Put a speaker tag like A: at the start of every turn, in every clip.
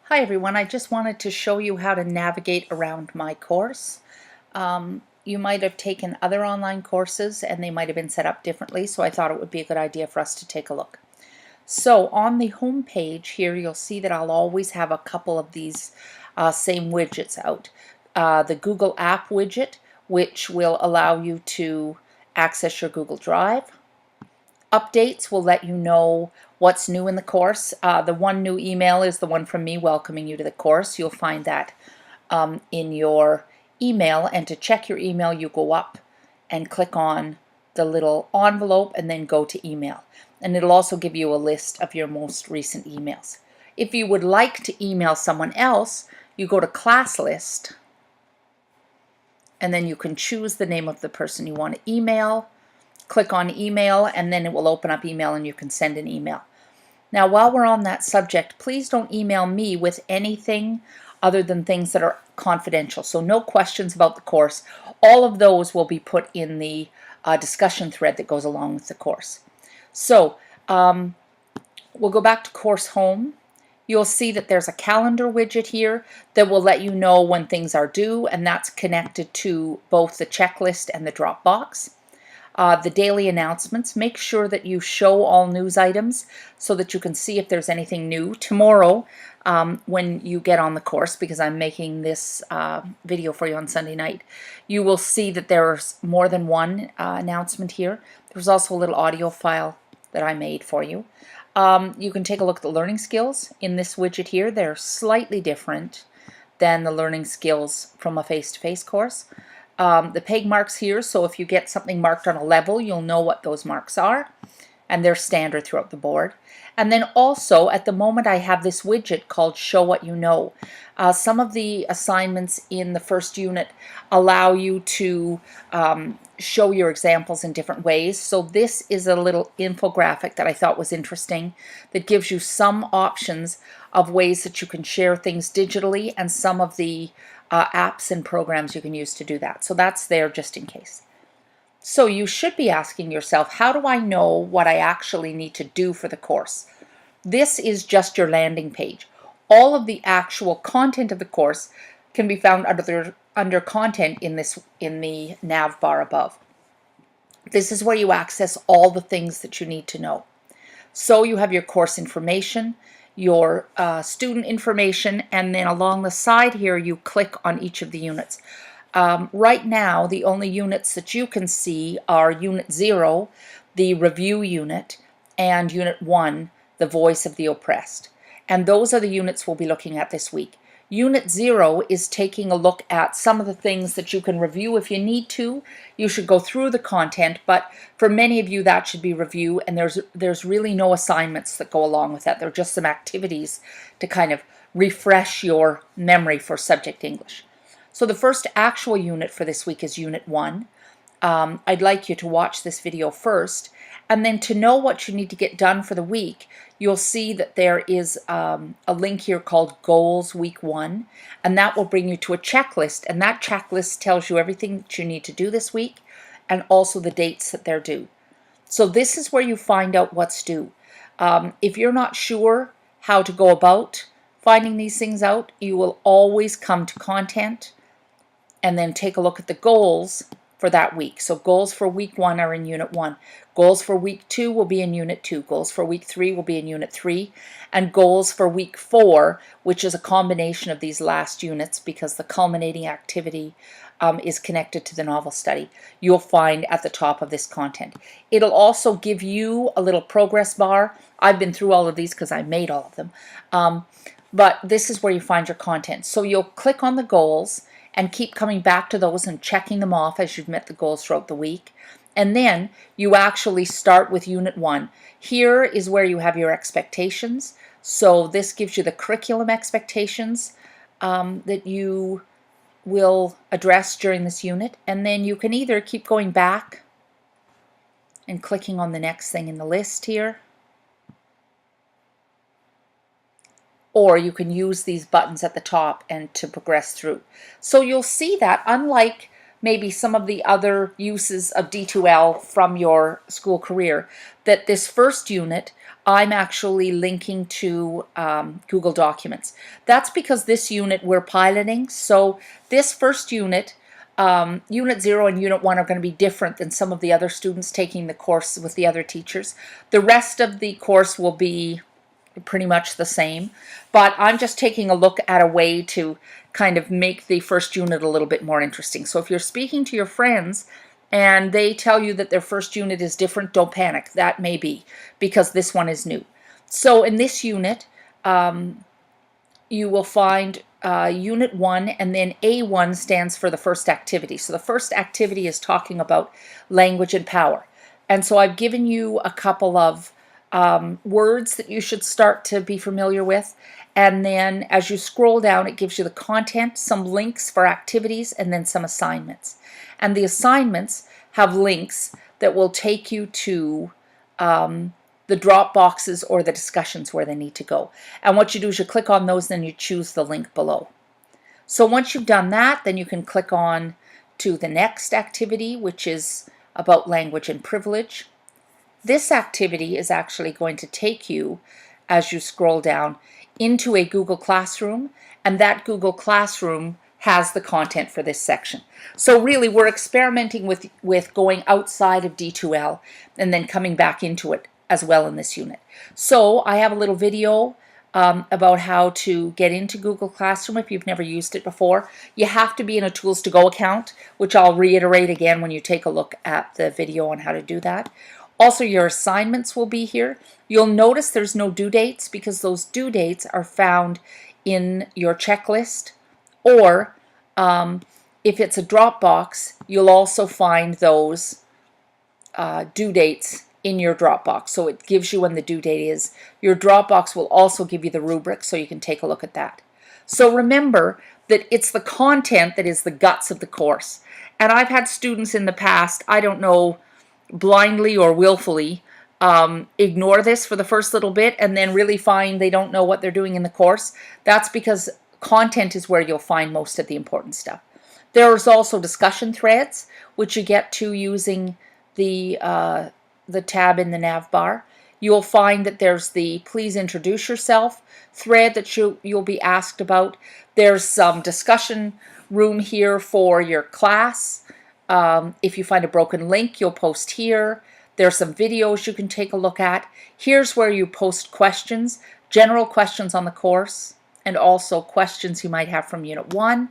A: Hi everyone, I just wanted to show you how to navigate around my course. You might have taken other online courses and they might have been set up differently, so I thought it would be a good idea for us to take a look. So on the home page here, you'll see that I'll always have a couple of these same widgets out. The Google App widget, which will allow you to access your Google Drive. Updates will let you know what's new in the course. The one new email is the one from me welcoming you to the course. You'll find that in your email, and to check your email you go up and click on the little envelope and then go to email, and it'll also give you a list of your most recent emails. If you would like to email someone else, you go to class list and then you can choose the name of the person you want to email. Click on email and then it will open up email and you can send an email. Now while we're on that subject, please don't email me with anything other than things that are confidential. So no questions about the course. All of those will be put in the discussion thread that goes along with the course. So we'll go back to course home. You'll see that there's a calendar widget here that will let you know when things are due, and that's connected to both the checklist and the Dropbox. The daily announcements, make sure that you show all news items so that you can see if there's anything new. Tomorrow, when you get on the course, because I'm making this video for you on Sunday night, you will see that there's more than one announcement here. There's also a little audio file that I made for you. You can take a look at the learning skills in this widget here. They're slightly different than the learning skills from a face-to-face course. The peg marks here, so if you get something marked on a level, you'll know what those marks are, and they're standard throughout the board. And then also, at the moment, I have this widget called Show What You Know. Some of the assignments in the first unit allow you to show your examples in different ways. So this is a little infographic that I thought was interesting that gives you some options of ways that you can share things digitally and some of the apps and programs you can use to do that. So that's there just in case. So you should be asking yourself, how do I know what I actually need to do for the course? This is just your landing page. All of the actual content of the course can be found under content in the nav bar above. This is where you access all the things that you need to know. So you have your course information, your student information, and then along the side here you click on each of the units. Right now the only units that you can see are Unit 0, the review unit, and Unit 1, the voice of the oppressed. And those are the units we'll be looking at this week. Unit 0 is taking a look at some of the things that you can review if you need to. You should go through the content, but for many of you that should be review, and there's really no assignments that go along with that. They're just some activities to kind of refresh your memory for subject English. So the first actual unit for this week is Unit 1. I'd like you to watch this video first, and then to know what you need to get done for the week, you'll see that there is a link here called Goals Week 1, and that will bring you to a checklist, and that checklist tells you everything that you need to do this week and also the dates that they're due. So this is where you find out what's due. If you're not sure how to go about finding these things out, you will always come to content and then take a look at the goals for that week. So goals for week 1 are in Unit 1. Goals for week 2 will be in Unit 2. Goals for week 3 will be in Unit 3. And goals for week 4, which is a combination of these last units because the culminating activity is connected to the novel study, you'll find at the top of this content. It'll also give you a little progress bar. I've been through all of these because I made all of them. But this is where you find your content. So you'll click on the goals and keep coming back to those and checking them off as you've met the goals throughout the week. And then you actually start with Unit 1. Here is where you have your expectations. So this gives you the curriculum expectations that you will address during this unit. And then you can either keep going back and clicking on the next thing in the list here, or you can use these buttons at the top and to progress through. So you'll see that unlike maybe some of the other uses of D2L from your school career, that this first unit I'm actually linking to Google Documents. That's because this unit we're piloting. So this first unit, Unit 0 and Unit 1 are going to be different than some of the other students taking the course with the other teachers. The rest of the course will be pretty much the same, but I'm just taking a look at a way to kind of make the first unit a little bit more interesting. So if you're speaking to your friends and they tell you that their first unit is different, don't panic. That may be because this one is new. So in this unit, you will find Unit 1, and then A1 stands for the first activity. So the first activity is talking about language and power. And so I've given you a couple of words that you should start to be familiar with. And then as you scroll down, it gives you the content, some links for activities, and then some assignments. And the assignments have links that will take you to the drop boxes or the discussions where they need to go. And what you do is you click on those, then you choose the link below. So once you've done that, then you can click on to the next activity, which is about language and privilege. This activity is actually going to take you, as you scroll down, into a Google Classroom, and that Google Classroom has the content for this section. So really we're experimenting with going outside of D2L and then coming back into it as well in this unit. So I have a little video about how to get into Google Classroom if you've never used it before. You have to be in a Tools to Go account, which I'll reiterate again when you take a look at the video on how to do that. Also, your assignments will be here. You'll notice there's no due dates because those due dates are found in your checklist, or if it's a Dropbox, you'll also find those due dates in your Dropbox. So it gives you when the due date is. Your Dropbox will also give you the rubric, so you can take a look at that. So remember that it's the content that is the guts of the course. And I've had students in the past, I don't know, blindly or willfully ignore this for the first little bit and then really find they don't know what they're doing in the course. That's because content is where you'll find most of the important stuff. There's also discussion threads, which you get to using the tab in the nav bar. You'll find that there's the please introduce yourself thread that you'll be asked about. There's some discussion room here for your class. If you find a broken link, you'll post here. There's some videos you can take a look at. Here's where you post questions, general questions on the course, and also questions you might have from Unit 1.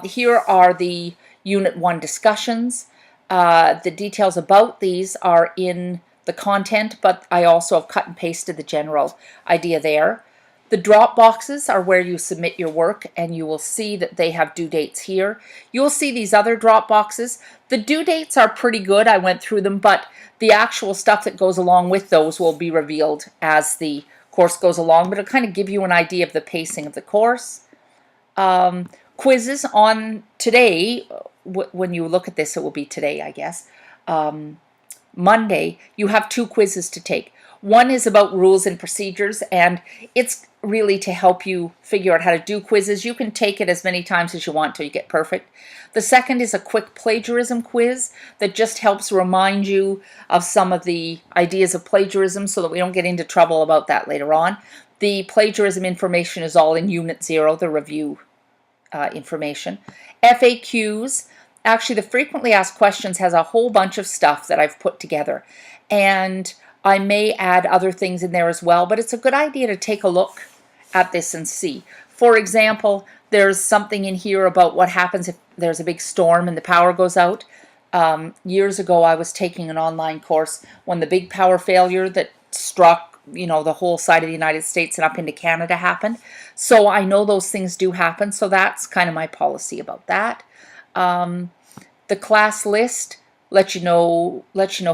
A: Here are the Unit 1 discussions. The details about these are in the content, but I also have cut and pasted the general idea there. The drop boxes are where you submit your work, and you will see that they have due dates here. You'll see these other drop boxes. The due dates are pretty good. I went through them, but the actual stuff that goes along with those will be revealed as the course goes along, but it'll kind of give you an idea of the pacing of the course. Quizzes on today, when you look at this, it will be today, I guess. Monday, you have 2 quizzes to take. One is about rules and procedures, and it's really to help you figure out how to do quizzes. You can take it as many times as you want till you get perfect. The second is a quick plagiarism quiz that just helps remind you of some of the ideas of plagiarism so that we don't get into trouble about that later on. The plagiarism information is all in Unit 0, the review information. FAQs, actually the frequently asked questions has a whole bunch of stuff that I've put together, and I may add other things in there as well, but it's a good idea to take a look at this and see. For example, there's something in here about what happens if there's a big storm and the power goes out. Years ago, I was taking an online course when the big power failure that struck, you know, the whole side of the United States and up into Canada happened. So I know those things do happen, so that's kind of my policy about that. The class list lets you know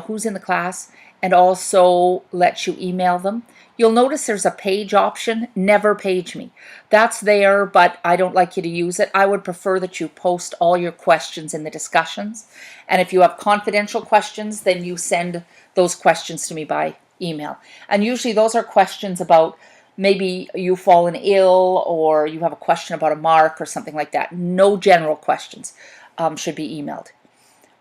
A: who's in the class, and also lets you email them. You'll notice there's a page option, never page me. That's there, but I don't like you to use it. I would prefer that you post all your questions in the discussions. And if you have confidential questions, then you send those questions to me by email. And usually those are questions about maybe you've fallen ill or you have a question about a mark or something like that. No general questions. should be emailed.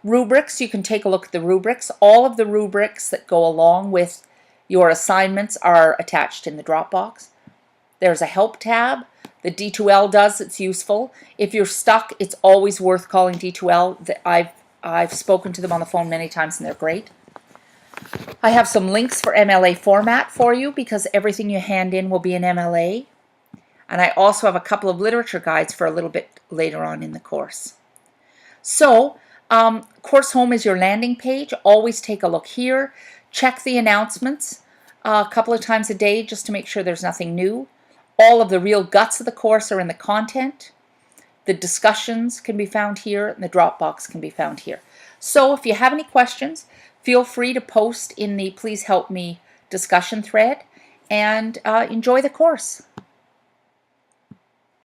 A: Rubrics, you can take a look at the rubrics. All of the rubrics that go along with your assignments are attached in the Dropbox. There's a help tab. The D2L does, it's useful. If you're stuck, it's always worth calling D2L. I've spoken to them on the phone many times and they're great. I have some links for MLA format for you because everything you hand in will be in MLA. And I also have a couple of literature guides for a little bit later on in the course. So, Course Home is your landing page. Always take a look here. Check the announcements a couple of times a day just to make sure there's nothing new. All of the real guts of the course are in the content. The discussions can be found here, and the Dropbox can be found here. So if you have any questions, feel free to post in the Please Help Me discussion thread, and enjoy the course.